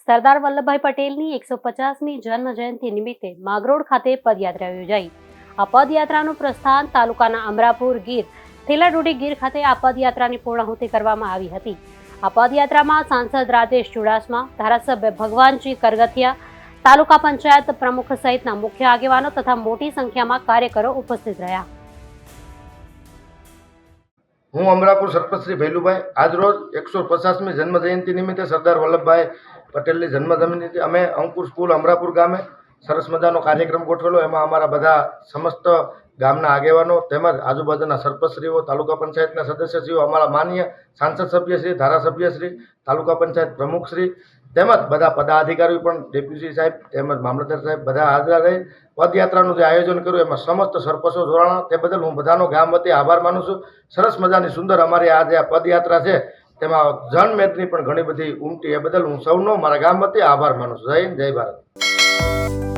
સરદાર વલ્લભભાઈ પટેલની 150મી જન્મ જયંતિ નિમિત્તે માંગરોળ ખાતે પદયાત્રા યોજાઈ। આ પદયાત્રાનું પ્રસ્થાન તાલુકાના અમરાપુર ગીર થેલાડુડી ગીર ખાતે આ પદયાત્રાની પૂર્ણાહુતિ કરવામાં આવી હતી। આ પદયાત્રામાં સાંસદ રાજેશ ચુડાસમા, ધારાસભ્ય ભગવાનજી કરગથિયા, તાલુકા પંચાયત પ્રમુખ સહિતના મુખ્ય આગેવાનો તથા મોટી સંખ્યામાં કાર્યકરો ઉપસ્થિત રહ્યા। હું અમરાપુર સરપંચ શ્રી ભૈલુભાઈ આજરોજ 150મી જન્મજયંતિ નિમિત્તે સરદાર વલ્લભભાઈ પટેલની જન્મજયંતિ અમે અંકુર સ્કૂલ અમરાપુર ગામે સરસ મજાનો કાર્યક્રમ ગોઠવેલો। એમાં અમારા બધા સમસ્ત ગામના આગેવાનો તેમજ આજુબાજુના સરપંચશ્રીઓ, તાલુકા પંચાયતના સદસ્યશ્રીઓ, અમારા માનનીય સાંસદ સભ્યશ્રી, ધારાસભ્યશ્રી, તાલુકા પંચાયત પ્રમુખશ્રી તેમજ બધા પદાધિકારીઓ પણ ડેપ્યુટી સાહેબ તેમજ મામલતદાર સાહેબ બધા હાજર રહી પદયાત્રાનું જે આયોજન કર્યું એમાં સમસ્ત સરપંચો જોડાણા, તે બદલ હું બધાનો ગામ વતી આભાર માનું છું। સરસ મજાની સુંદર અમારી આ જે પદયાત્રા છે તેમાં જનમેદની પણ ઘણી બધી ઉમટી, એ બદલ હું સૌનો મારા ગામ વતી આભાર માનું છું। જય હિન્દ, જય ભારત।